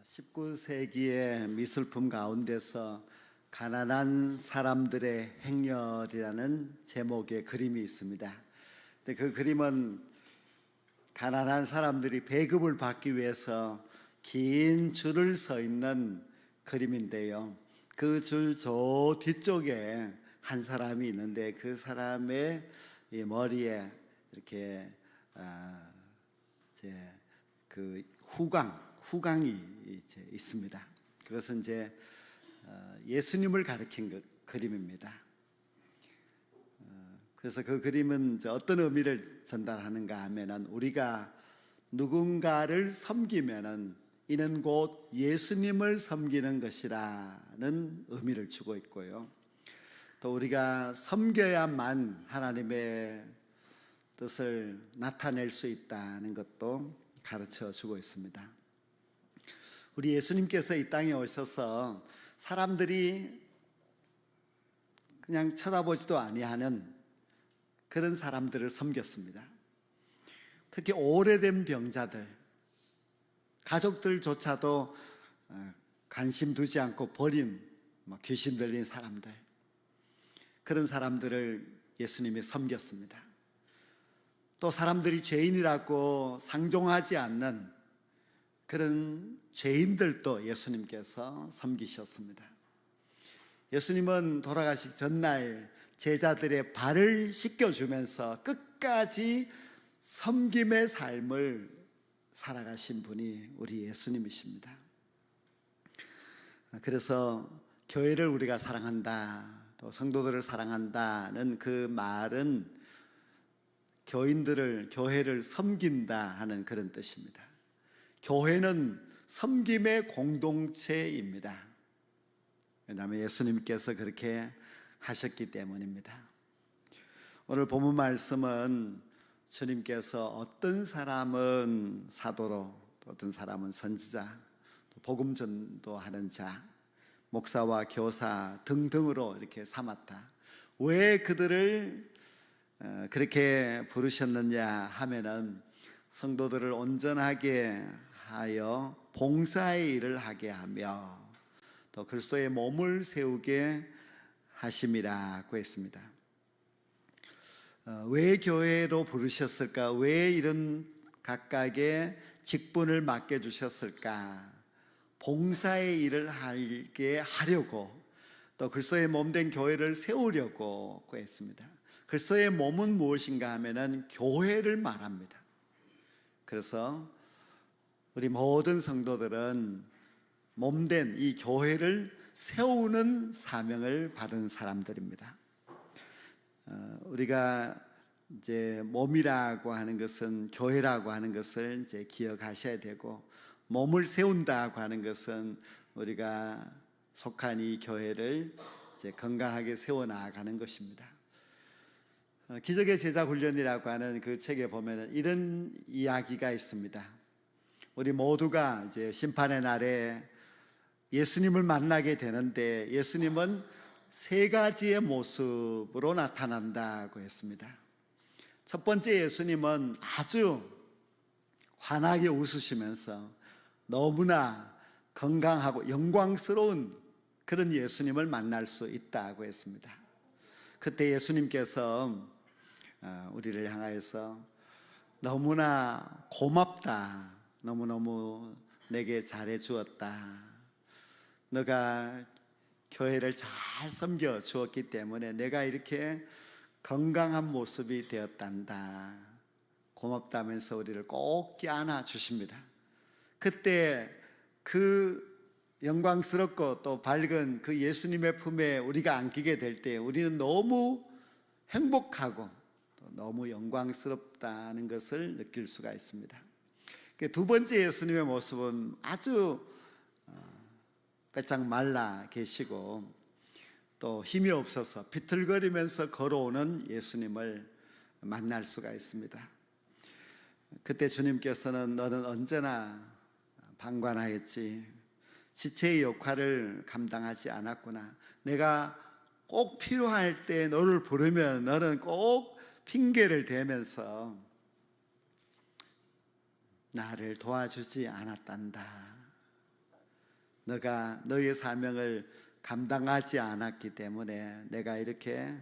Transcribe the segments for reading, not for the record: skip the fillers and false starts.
19세기의 미술품 가운데서 가난한 사람들의 행렬이라는 제목의 그림이 있습니다. 근데 그 그림은 가난한 사람들이 배급을 받기 위해서 긴 줄을 서 있는 그림인데요. 그 줄 저 뒤쪽에 한 사람이 있는데 그 사람의 머리에 이렇게 이제 그 후광이 이제 있습니다. 그것은 이제 예수님을 가리킨 그림입니다. 그래서 그 그림은 어떤 의미를 전달하는가 하면은 우리가 누군가를 섬기면은 이는 곧 예수님을 섬기는 것이라는 의미를 주고 있고요. 또 우리가 섬겨야만 하나님의 뜻을 나타낼 수 있다는 것도 가르쳐 주고 있습니다. 우리 예수님께서 이 땅에 오셔서 사람들이 그냥 쳐다보지도 아니하는 그런 사람들을 섬겼습니다. 특히 오래된 병자들, 가족들조차도 관심 두지 않고 버린 귀신 들린 사람들, 그런 사람들을 예수님이 섬겼습니다. 또 사람들이 죄인이라고 상종하지 않는 그런 죄인들도 예수님께서 섬기셨습니다. 예수님은 돌아가시기 전날 제자들의 발을 씻겨주면서 끝까지 섬김의 삶을 살아가신 분이 우리 예수님이십니다. 그래서 교회를 우리가 사랑한다, 또 성도들을 사랑한다는 그 말은 교회를 섬긴다 하는 그런 뜻입니다. 교회는 섬김의 공동체입니다. 왜냐하면 예수님께서 그렇게 하셨기 때문입니다. 오늘 본문 말씀은 주님께서 어떤 사람은 사도로, 어떤 사람은 선지자, 복음 전도하는 자, 목사와 교사 등등으로 이렇게 삼았다. 왜 그들을 그렇게 부르셨느냐 하면은 성도들을 온전하게 하여 봉사의 일을 하게 하며 또 그리스도의 몸을 세우게 하심이라고 했습니다. 왜 교회로 부르셨을까? 왜 이런 각각의 직분을 맡겨주셨을까? 봉사의 일을 하게 하려고, 또 그리스도의 몸된 교회를 세우려고 했습니다. 그리스도의 몸은 무엇인가 하면은 교회를 말합니다. 그래서 우리 모든 성도들은 몸된 이 교회를 세우는 사명을 받은 사람들입니다. 우리가 이제 몸이라고 하는 것은, 교회라고 하는 것을 이제 기억하셔야 되고, 몸을 세운다고 하는 것은 우리가 속한 이 교회를 이제 건강하게 세워 나가는 것입니다. 기적의 제자 훈련이라고 하는 그 책에 보면은 이런 이야기가 있습니다. 우리 모두가 이제 심판의 날에 예수님을 만나게 되는데 예수님은 세 가지의 모습으로 나타난다고 했습니다. 첫 번째, 예수님은 아주 환하게 웃으시면서 너무나 건강하고 영광스러운 그런 예수님을 만날 수 있다고 했습니다. 그때 예수님께서 우리를 향하여서 너무나 고맙다, 너무너무 내게 잘해 주었다, 너가 교회를 잘 섬겨 주었기 때문에 내가 이렇게 건강한 모습이 되었단다, 고맙다면서 우리를 꼭 껴안아 주십니다. 그때 그 영광스럽고 또 밝은 그 예수님의 품에 우리가 안기게 될 때 우리는 너무 행복하고 또 너무 영광스럽다는 것을 느낄 수가 있습니다. 두 번째 예수님의 모습은 아주 빼짝 말라 계시고 또 힘이 없어서 비틀거리면서 걸어오는 예수님을 만날 수가 있습니다. 그때 주님께서는 너는 언제나 방관하였지, 지체의 역할을 감당하지 않았구나, 내가 꼭 필요할 때 너를 부르면 너는 꼭 핑계를 대면서 나를 도와주지 않았단다. 너가 너의 사명을 감당하지 않았기 때문에 내가 이렇게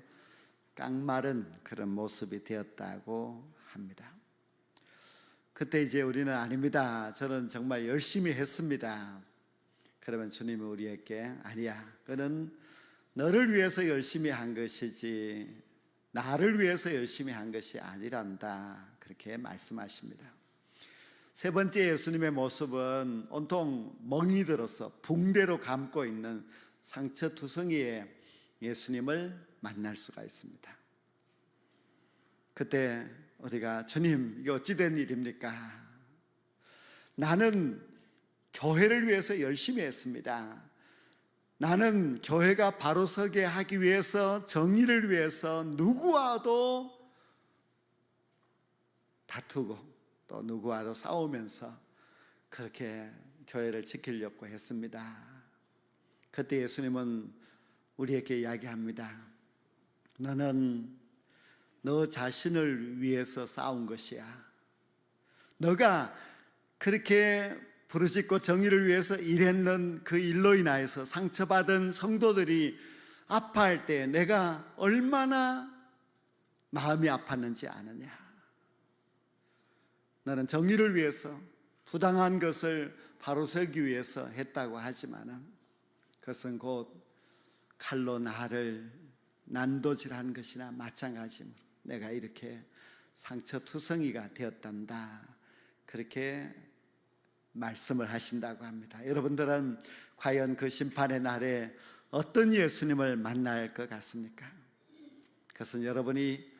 깡마른 그런 모습이 되었다고 합니다. 그때 이제 우리는 아닙니다. 저는 정말 열심히 했습니다. 그러면 주님이 우리에게 아니야. 그는 너를 위해서 열심히 한 것이지 나를 위해서 열심히 한 것이 아니란다. 그렇게 말씀하십니다. 세 번째 예수님의 모습은 온통 멍이 들어서 붕대로 감고 있는 상처투성이의 예수님을 만날 수가 있습니다. 그때 우리가 주님 이게 어찌된 일입니까? 나는 교회를 위해서 열심히 했습니다. 나는 교회가 바로 서게 하기 위해서 정의를 위해서 누구와도 다투고 또 누구와도 싸우면서 그렇게 교회를 지키려고 했습니다. 그때 예수님은 우리에게 이야기합니다. 너는 너 자신을 위해서 싸운 것이야. 너가 그렇게 부르짖고 정의를 위해서 일했는 그 일로 인하여서 상처받은 성도들이 아파할 때 내가 얼마나 마음이 아팠는지 아느냐. 너는 정의를 위해서 부당한 것을 바로 서기 위해서 했다고 하지만은 그것은 곧 칼로 나를 난도질한 것이나 마찬가지로 내가 이렇게 상처투성이가 되었단다. 그렇게 말씀을 하신다고 합니다. 여러분들은 과연 그 심판의 날에 어떤 예수님을 만날 것 같습니까? 그것은 여러분이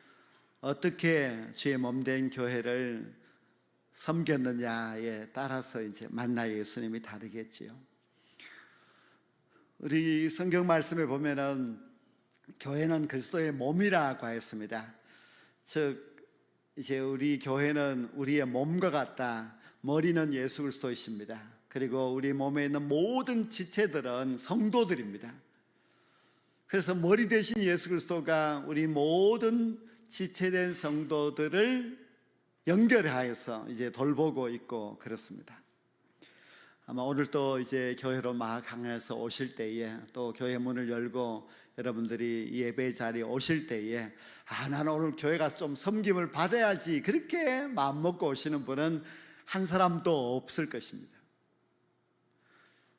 어떻게 주의 몸된 교회를 섬겼느냐에 따라서 이제 만날 예수님이 다르겠지요. 우리 성경 말씀에 보면은 교회는 그리스도의 몸이라고 했습니다. 즉 이제 우리 교회는 우리의 몸과 같다. 머리는 예수 그리스도이십니다. 그리고 우리 몸에 있는 모든 지체들은 성도들입니다. 그래서 머리 대신 예수 그리스도가 우리 모든 지체된 성도들을 연결하여서 이제 돌보고 있고 그렇습니다. 아마 오늘 또 이제 교회로 막 향해서 오실 때에 또 교회 문을 열고 여러분들이 예배 자리에 오실 때에 나는 오늘 교회 가서 좀 섬김을 받아야지 그렇게 마음먹고 오시는 분은 한 사람도 없을 것입니다.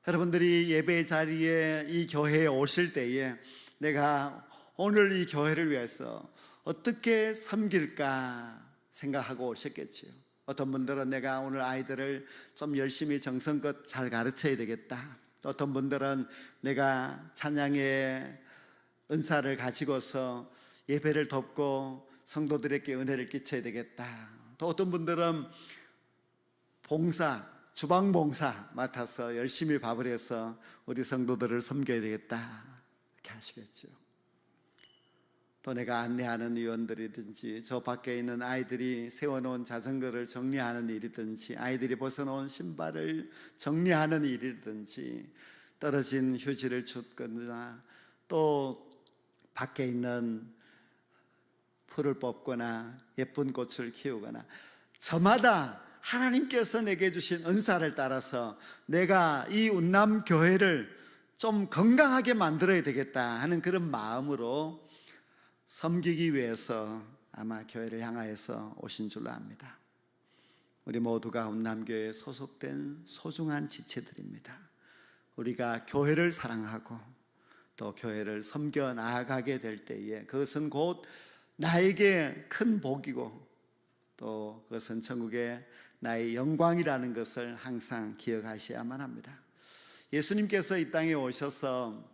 여러분들이 예배 자리에 이 교회에 오실 때에 내가 오늘 이 교회를 위해서 어떻게 섬길까 생각하고 오셨겠지요. 어떤 분들은 내가 오늘 아이들을 좀 열심히 정성껏 잘 가르쳐야 되겠다. 또 어떤 분들은 내가 찬양의 은사를 가지고서 예배를 돕고 성도들에게 은혜를 끼쳐야 되겠다. 또 어떤 분들은 봉사, 주방 봉사 맡아서 열심히 밥을 해서 우리 성도들을 섬겨야 되겠다. 이렇게 하시겠죠. 또 내가 안내하는 위원들이든지 저 밖에 있는 아이들이 세워놓은 자전거를 정리하는 일이든지 아이들이 벗어놓은 신발을 정리하는 일이든지 떨어진 휴지를 줍거나 또 밖에 있는 풀을 뽑거나 예쁜 꽃을 키우거나 저마다 하나님께서 내게 주신 은사를 따라서 내가 이 운남교회를 좀 건강하게 만들어야 되겠다 하는 그런 마음으로 섬기기 위해서 아마 교회를 향하여서 오신 줄로 압니다. 우리 모두가 운남교회에 소속된 소중한 지체들입니다. 우리가 교회를 사랑하고 또 교회를 섬겨 나아가게 될 때에 그것은 곧 나에게 큰 복이고 또 그것은 천국의 나의 영광이라는 것을 항상 기억하셔야만 합니다. 예수님께서 이 땅에 오셔서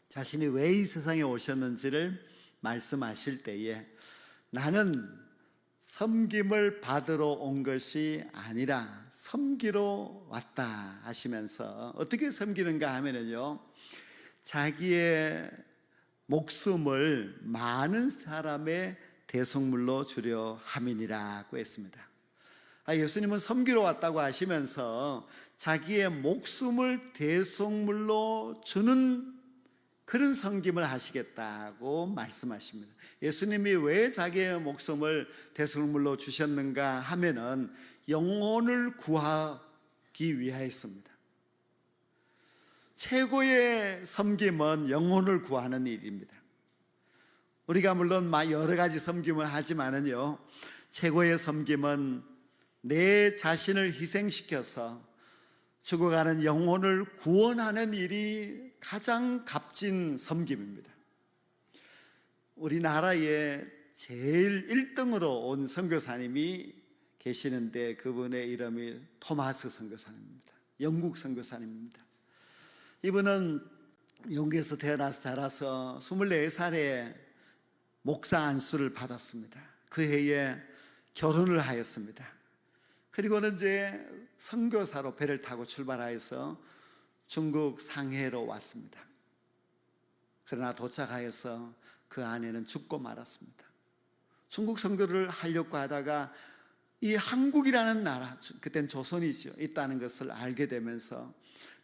자신이 왜 이 세상에 오셨는지를 말씀하실 때에 나는 섬김을 받으러 온 것이 아니라 섬기러 왔다 하시면서 어떻게 섬기는가 하면요, 자기의 목숨을 많은 사람의 대속물로 주려 함이니라고 했습니다. 예수님은 섬기러 왔다고 하시면서 자기의 목숨을 대속물로 주는 그런 섬김을 하시겠다고 말씀하십니다. 예수님이 왜 자기의 목숨을 대속물로 주셨는가 하면은 영혼을 구하기 위하였습니다. 최고의 섬김은 영혼을 구하는 일입니다. 우리가 물론 여러 가지 섬김을 하지만은요, 최고의 섬김은 내 자신을 희생시켜서 죽어가는 영혼을 구원하는 일이 가장 값진 섬김입니다. 우리나라에 제일 1등으로 온 선교사님이 계시는데 그분의 이름이 토마스 선교사님입니다. 영국 선교사님입니다. 이분은 영국에서 태어나서 자라서 24살에 목사 안수를 받았습니다. 그 해에 결혼을 하였습니다. 그리고는 이제 선교사로 배를 타고 출발하여서 중국 상해로 왔습니다. 그러나 도착하여서 그 안에는 죽고 말았습니다. 중국 선교를 하려고 하다가 이 한국이라는 나라, 그땐 조선이죠, 있다는 것을 알게 되면서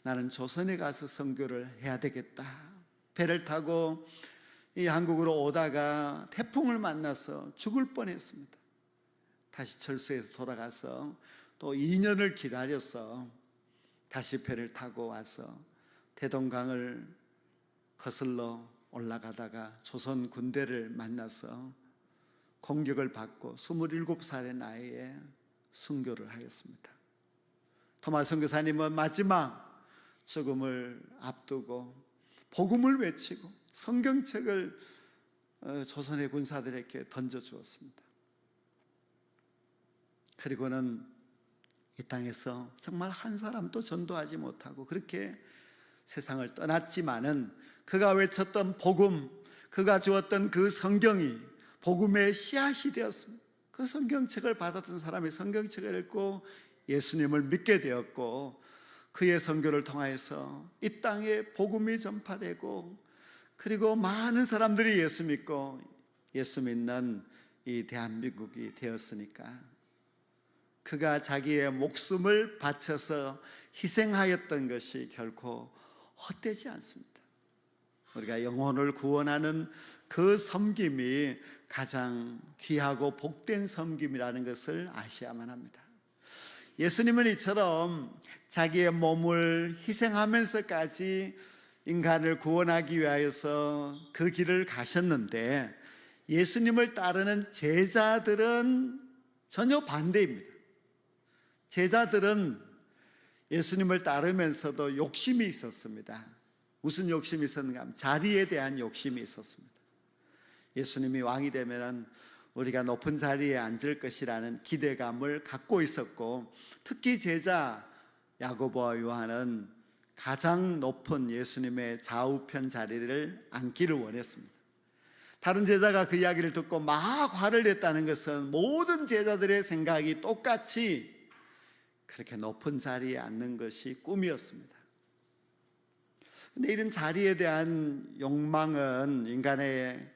나는 조선에 가서 선교를 해야 되겠다. 배를 타고 이 한국으로 오다가 태풍을 만나서 죽을 뻔했습니다. 다시 철수해서 돌아가서 또 2년을 기다려서 다시 배를 타고 와서 대동강을 거슬러 올라가다가 조선 군대를 만나서 공격을 받고 27살의 나이에 순교를 하였습니다. 토마스 선교사님은 마지막 죽음을 앞두고 복음을 외치고 성경책을 조선의 군사들에게 던져주었습니다. 그리고는 이 땅에서 정말 한 사람도 전도하지 못하고 그렇게 세상을 떠났지만은 그가 외쳤던 복음, 그가 주었던 그 성경이 복음의 씨앗이 되었습니다. 그 성경책을 받았던 사람이 성경책을 읽고 예수님을 믿게 되었고 그의 선교를 통하여서 이 땅에 복음이 전파되고 그리고 많은 사람들이 예수 믿고 예수 믿는 이 대한민국이 되었으니까 그가 자기의 목숨을 바쳐서 희생하였던 것이 결코 헛되지 않습니다. 우리가 영혼을 구원하는 그 섬김이 가장 귀하고 복된 섬김이라는 것을 아셔야만 합니다. 예수님은 이처럼 자기의 몸을 희생하면서까지 인간을 구원하기 위하여서 그 길을 가셨는데 예수님을 따르는 제자들은 전혀 반대입니다. 제자들은 예수님을 따르면서도 욕심이 있었습니다. 무슨 욕심이 있었는가 하면 자리에 대한 욕심이 있었습니다. 예수님이 왕이 되면 우리가 높은 자리에 앉을 것이라는 기대감을 갖고 있었고 특히 제자 야고보와 요한은 가장 높은 예수님의 좌우편 자리를 앉기를 원했습니다. 다른 제자가 그 이야기를 듣고 막 화를 냈다는 것은 모든 제자들의 생각이 똑같이 그렇게 높은 자리에 앉는 것이 꿈이었습니다. 근데 이런 자리에 대한 욕망은 인간의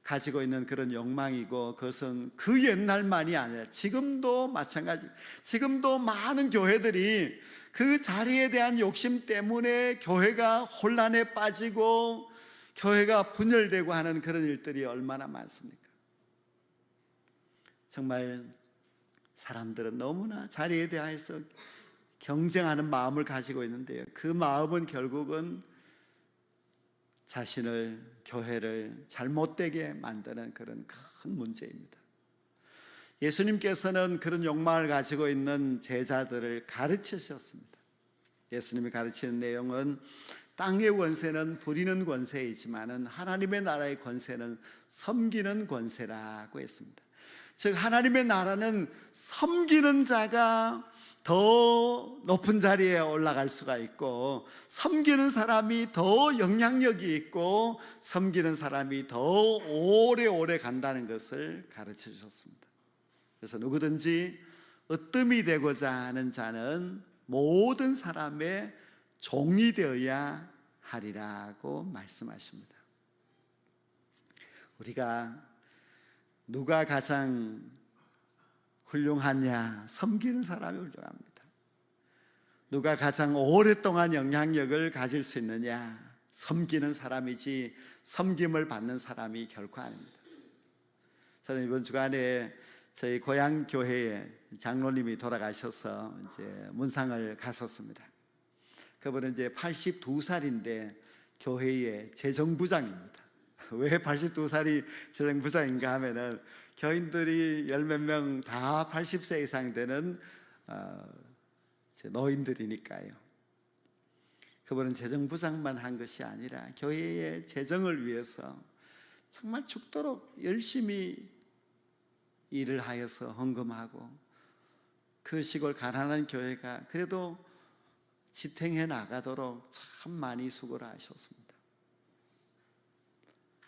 가지고 있는 그런 욕망이고 그것은 그 옛날만이 아니라 지금도 마찬가지. 지금도 많은 교회들이 그 자리에 대한 욕심 때문에 교회가 혼란에 빠지고 교회가 분열되고 하는 그런 일들이 얼마나 많습니까? 정말 사람들은 너무나 자리에 대해서 경쟁하는 마음을 가지고 있는데요, 그 마음은 결국은 자신을, 교회를 잘못되게 만드는 그런 큰 문제입니다. 예수님께서는 그런 욕망을 가지고 있는 제자들을 가르치셨습니다. 예수님이 가르치는 내용은 땅의 권세는 부리는 권세이지만 하나님의 나라의 권세는 섬기는 권세라고 했습니다. 즉 하나님의 나라는 섬기는 자가 더 높은 자리에 올라갈 수가 있고 섬기는 사람이 더 영향력이 있고 섬기는 사람이 더 오래오래 간다는 것을 가르쳐 주셨습니다. 그래서 누구든지 으뜸이 되고자 하는 자는 모든 사람의 종이 되어야 하리라고 말씀하십니다. 우리가 누가 가장 훌륭하냐? 섬기는 사람이 훌륭합니다. 누가 가장 오랫동안 영향력을 가질 수 있느냐? 섬기는 사람이지 섬김을 받는 사람이 결코 아닙니다. 저는 이번 주간에 저희 고향 교회에 장로님이 돌아가셔서 이제 문상을 갔었습니다. 그분은 이제 82살인데 교회의 재정부장입니다. 왜 82살이 재정부장인가 하면은 교인들이 열 몇 명 다 80세 이상 되는 노인들이니까요. 그분은 재정부장만 한 것이 아니라 교회의 재정을 위해서 정말 죽도록 열심히 일을 하여서 헌금하고, 그 시골 가난한 교회가 그래도 지탱해 나가도록 참 많이 수고를 하셨습니다.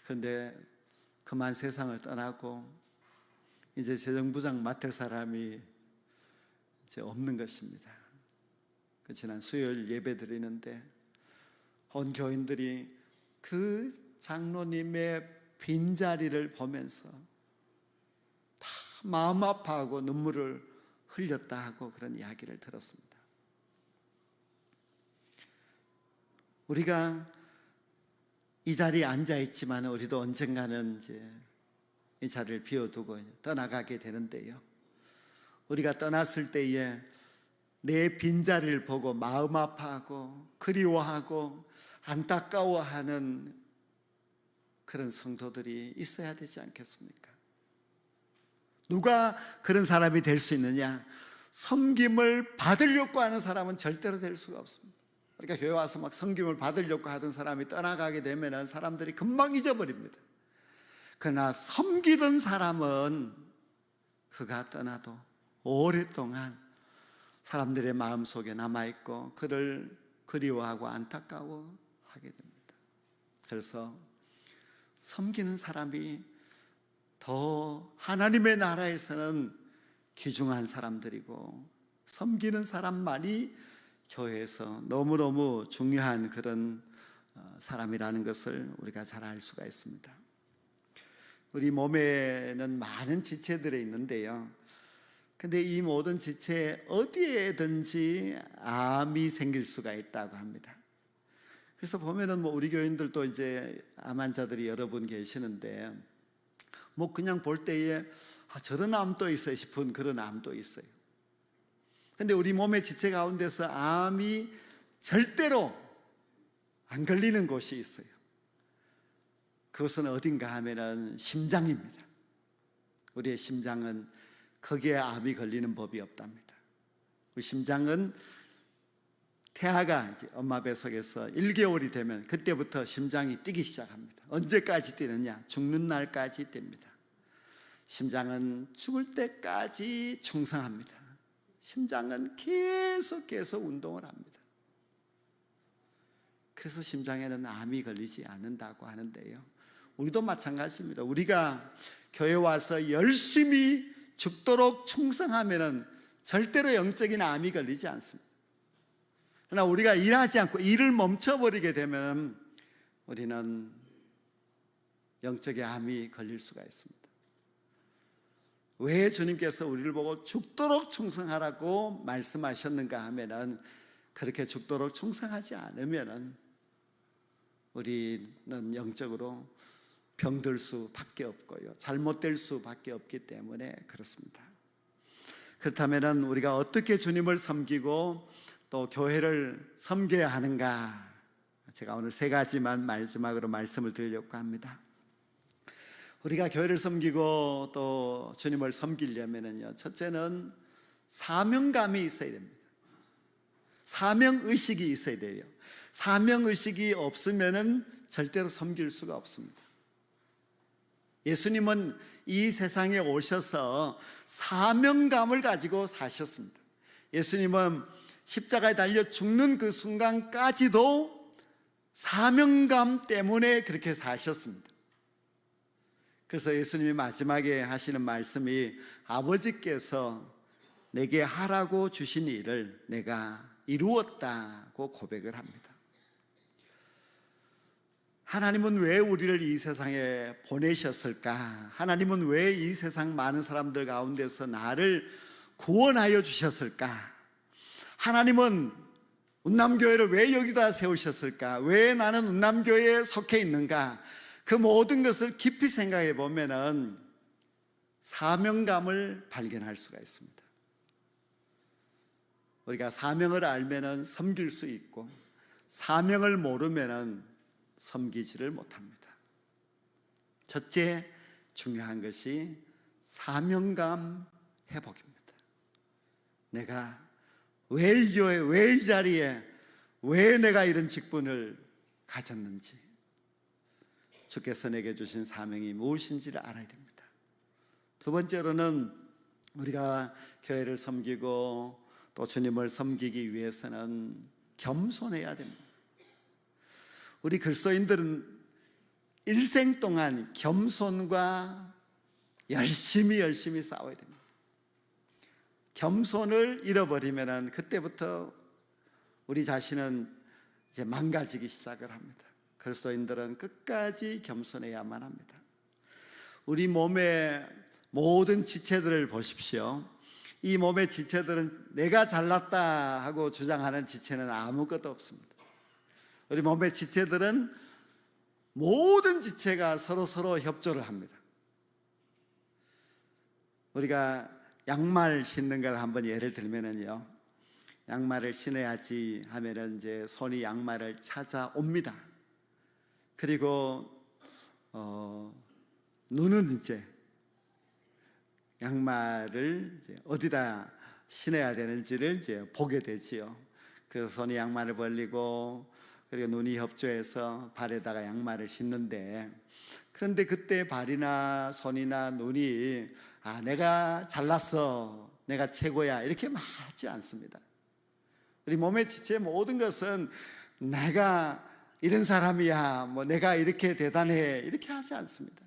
그런데 그만 세상을 떠나고 이제 재정부장 맡을 사람이 이제 없는 것입니다. 그 지난 수요일 예배 드리는데 온 교인들이 그 장로님의 빈자리를 보면서 다 마음 아파하고 눈물을 흘렸다 하고 그런 이야기를 들었습니다. 우리가 이 자리에 앉아 있지만 우리도 언젠가는 이제 이 자리를 비워두고 떠나가게 되는데요, 우리가 떠났을 때에 내 빈자리를 보고 마음 아파하고 그리워하고 안타까워하는 그런 성도들이 있어야 되지 않겠습니까? 누가 그런 사람이 될 수 있느냐? 섬김을 받으려고 하는 사람은 절대로 될 수가 없습니다. 그러니까 교회 와서 막 섬김을 받으려고 하던 사람이 떠나가게 되면 사람들이 금방 잊어버립니다. 그러나 섬기던 사람은 그가 떠나도 오랫동안 사람들의 마음속에 남아있고 그를 그리워하고 안타까워하게 됩니다. 그래서 섬기는 사람이 더 하나님의 나라에서는 귀중한 사람들이고, 섬기는 사람만이 교회에서 너무너무 중요한 그런 사람이라는 것을 우리가 잘 알 수가 있습니다. 우리 몸에는 많은 지체들이 있는데요, 근데 이 모든 지체에 어디에든지 암이 생길 수가 있다고 합니다. 그래서 보면은 우리 교인들도 이제 암 환자들이 여러 분 계시는데 그냥 볼 때에 저런 암도 있어요 싶은 그런 암도 있어요. 근데 우리 몸의 지체 가운데서 암이 절대로 안 걸리는 곳이 있어요. 그것은 어딘가 하면은 심장입니다. 우리의 심장은 거기에 암이 걸리는 법이 없답니다. 우리 심장은 태아가 엄마 뱃속에서 1개월이 되면 그때부터 심장이 뛰기 시작합니다. 언제까지 뛰느냐? 죽는 날까지 뜁니다. 심장은 죽을 때까지 충성합니다. 심장은 계속 운동을 합니다. 그래서 심장에는 암이 걸리지 않는다고 하는데요, 우리도 마찬가지입니다. 우리가 교회 와서 열심히 죽도록 충성하면은 절대로 영적인 암이 걸리지 않습니다. 그러나 우리가 일하지 않고 일을 멈춰버리게 되면 우리는 영적인 암이 걸릴 수가 있습니다. 왜 주님께서 우리를 보고 죽도록 충성하라고 말씀하셨는가 하면은, 그렇게 죽도록 충성하지 않으면은 우리는 영적으로 병들 수밖에 없고요, 잘못될 수밖에 없기 때문에 그렇습니다. 그렇다면 우리가 어떻게 주님을 섬기고 또 교회를 섬겨야 하는가? 제가 오늘 3가지만 마지막으로 말씀을 드리려고 합니다. 우리가 교회를 섬기고 또 주님을 섬기려면요, 첫째는 사명감이 있어야 됩니다. 사명의식이 있어야 돼요. 사명의식이 없으면은 절대로 섬길 수가 없습니다. 예수님은 이 세상에 오셔서 사명감을 가지고 사셨습니다. 예수님은 십자가에 달려 죽는 그 순간까지도 사명감 때문에 그렇게 사셨습니다. 그래서 예수님이 마지막에 하시는 말씀이 아버지께서 내게 하라고 주신 일을 내가 이루었다고 고백을 합니다. 하나님은 왜 우리를 이 세상에 보내셨을까? 하나님은 왜 이 세상 많은 사람들 가운데서 나를 구원하여 주셨을까? 하나님은 운남교회를 왜 여기다 세우셨을까? 왜 나는 운남교회에 속해 있는가? 그 모든 것을 깊이 생각해 보면은 사명감을 발견할 수가 있습니다. 우리가 사명을 알면은 섬길 수 있고, 사명을 모르면 섬기지를 못합니다. 첫째 중요한 것이 사명감 회복입니다. 내가 왜 이 교회, 왜 이 자리에, 왜 내가 이런 직분을 가졌는지, 주께서 내게 주신 사명이 무엇인지를 알아야 됩니다. 두 번째로는 우리가 교회를 섬기고 또 주님을 섬기기 위해서는 겸손해야 됩니다. 우리 그리스도인들은 일생 동안 겸손과 열심히 싸워야 됩니다. 겸손을 잃어버리면 그때부터 우리 자신은 이제 망가지기 시작을 합니다. 그리스도인들은 끝까지 겸손해야만 합니다. 우리 몸의 모든 지체들을 보십시오. 이 몸의 지체들은 내가 잘났다 하고 주장하는 지체는 아무것도 없습니다. 우리 몸의 지체들은 모든 지체가 서로 협조를 합니다. 우리가 양말 신는 걸 한번 예를 들면요, 양말을 신어야지 하면은 이제 손이 양말을 찾아옵니다. 그리고 눈은 이제 양말을 이제 어디다 신어야 되는지를 이제 보게 되지요. 그래서 손이 양말을 벌리고 그리고 눈이 협조해서 발에다가 양말을 신는데, 그런데 그때 발이나 손이나 눈이 내가 잘났어, 내가 최고야 이렇게 말하지 않습니다. 우리 몸의 지체 모든 것은 내가 이런 사람이야, 내가 이렇게 대단해 이렇게 하지 않습니다.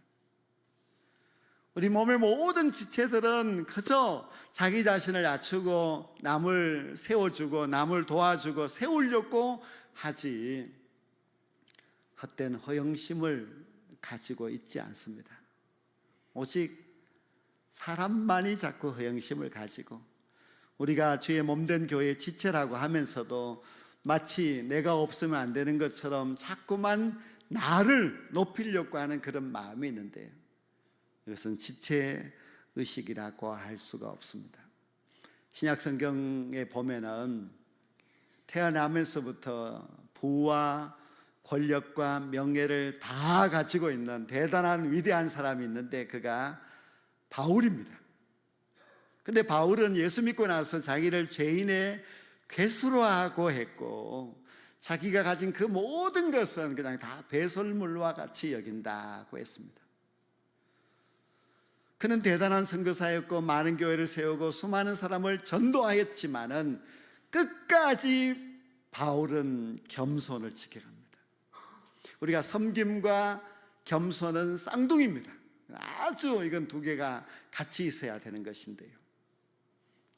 우리 몸의 모든 지체들은 그저 자기 자신을 낮추고 남을 세워주고 남을 도와주고 세우려고 하지 헛된 허영심을 가지고 있지 않습니다. 오직 사람만이 자꾸 허영심을 가지고 우리가 주의 몸된 교회의 지체라고 하면서도 마치 내가 없으면 안 되는 것처럼 자꾸만 나를 높이려고 하는 그런 마음이 있는데요, 이것은 지체의식이라고 할 수가 없습니다. 신약 성경에 보면은 태어나면서부터 부와 권력과 명예를 다 가지고 있는 대단한 위대한 사람이 있는데 그가 바울입니다. 근데 바울은 예수 믿고 나서 자기를 죄인의 괴수로 하고 했고, 자기가 가진 그 모든 것은 그냥 다 배설물과 같이 여긴다고 했습니다. 그는 대단한 선교사였고 많은 교회를 세우고 수많은 사람을 전도하였지만은 끝까지 바울은 겸손을 지켜갑니다. 우리가 섬김과 겸손은 쌍둥이입니다. 아주 이건 두 개가 같이 있어야 되는 것인데요,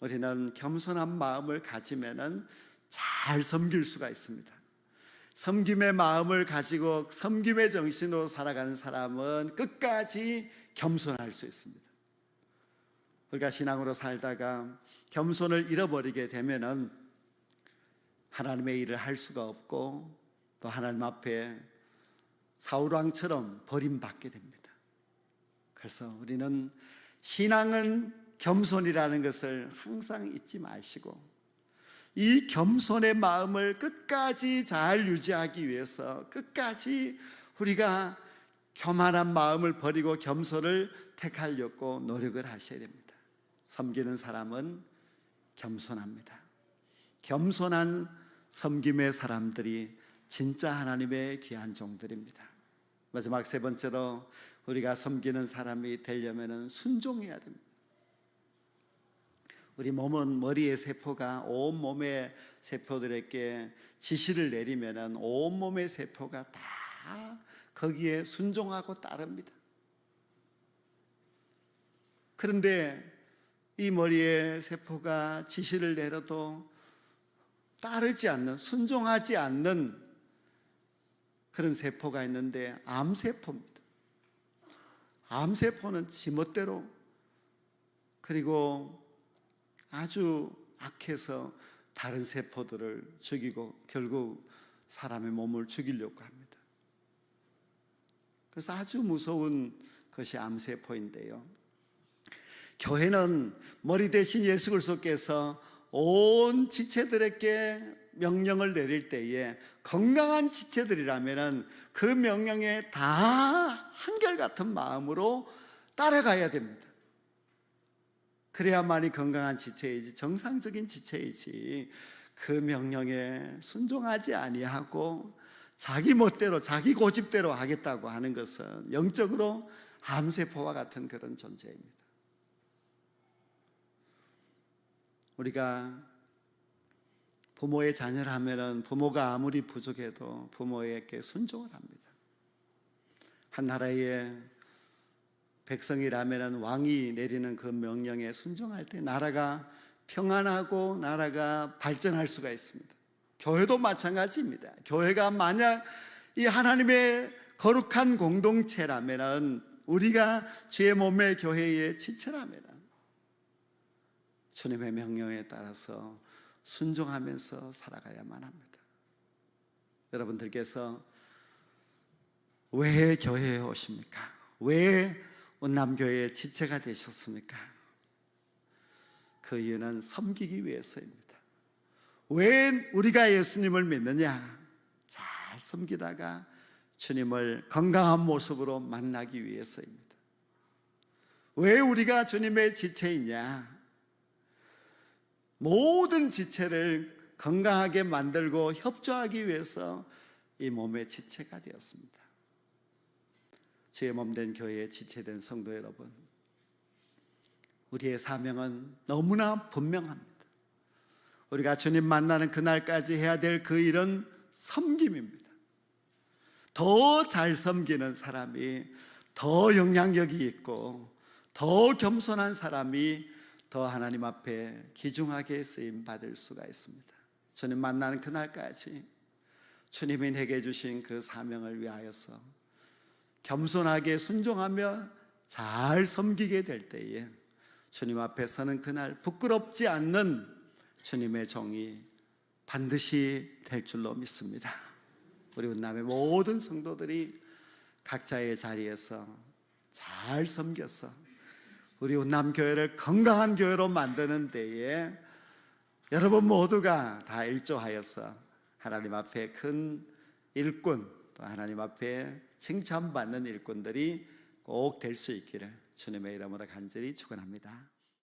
우리는 겸손한 마음을 가지면은 잘 섬길 수가 있습니다. 섬김의 마음을 가지고 섬김의 정신으로 살아가는 사람은 끝까지 겸손할 수 있습니다. 우리가 신앙으로 살다가 겸손을 잃어버리게 되면은 하나님의 일을 할 수가 없고 또 하나님 앞에 사울왕처럼 버림받게 됩니다. 그래서 우리는 신앙은 겸손이라는 것을 항상 잊지 마시고 이 겸손의 마음을 끝까지 잘 유지하기 위해서 끝까지 우리가 교만한 마음을 버리고 겸손을 택하려고 노력을 하셔야 됩니다. 섬기는 사람은 겸손합니다. 겸손한 섬김의 사람들이 진짜 하나님의 귀한 종들입니다. 마지막 세 번째로 우리가 섬기는 사람이 되려면 순종해야 됩니다. 우리 몸은 머리의 세포가 온몸의 세포들에게 지시를 내리면 온몸의 세포가 다 거기에 순종하고 따릅니다. 그런데 이 머리의 세포가 지시를 내려도 따르지 않는, 순종하지 않는 그런 세포가 있는데 암세포입니다. 암세포는 지멋대로, 그리고 아주 악해서 다른 세포들을 죽이고 결국 사람의 몸을 죽이려고 합니다. 그래서 아주 무서운 것이 암세포인데요, 교회는 머리 대신 예수 그리스도께서 온 지체들에게 명령을 내릴 때에 건강한 지체들이라면 그 명령에 다 한결같은 마음으로 따라가야 됩니다. 그래야만이 건강한 지체이지, 정상적인 지체이지, 그 명령에 순종하지 아니하고 자기 멋대로 자기 고집대로 하겠다고 하는 것은 영적으로 암세포와 같은 그런 존재입니다. 우리가 부모의 자녀를 하면은 부모가 아무리 부족해도 부모에게 순종을 합니다. 한 나라의 백성이라면은 왕이 내리는 그 명령에 순종할 때 나라가 평안하고 나라가 발전할 수가 있습니다. 교회도 마찬가지입니다. 교회가 만약 이 하나님의 거룩한 공동체라면은, 우리가 주의 몸의 교회의 지체라면은 주님의 명령에 따라서 순종하면서 살아가야만 합니다. 여러분들께서 왜 교회에 오십니까? 왜 운남교회의 지체가 되셨습니까? 그 이유는 섬기기 위해서입니다. 왜 우리가 예수님을 믿느냐? 잘 섬기다가 주님을 건강한 모습으로 만나기 위해서입니다. 왜 우리가 주님의 지체이냐? 모든 지체를 건강하게 만들고 협조하기 위해서 이 몸의 지체가 되었습니다. 주의 몸된 교회에 지체된 성도 여러분, 우리의 사명은 너무나 분명합니다. 우리가 주님 만나는 그날까지 해야 될 그 일은 섬김입니다. 더 잘 섬기는 사람이 더 영향력이 있고, 더 겸손한 사람이 더 하나님 앞에 귀중하게 쓰임 받을 수가 있습니다. 주님 만나는 그날까지 주님이 내게 주신 그 사명을 위하여서 겸손하게 순종하며 잘 섬기게 될 때에 주님 앞에 서는 그날 부끄럽지 않는 주님의 종이 반드시 될 줄로 믿습니다. 우리 운남의 모든 성도들이 각자의 자리에서 잘 섬겨서 우리 운남교회를 건강한 교회로 만드는 데에 여러분 모두가 다 일조하여서 하나님 앞에 큰 일꾼, 또 하나님 앞에 칭찬받는 일꾼들이 꼭 될 수 있기를 주님의 이름으로 간절히 축원합니다.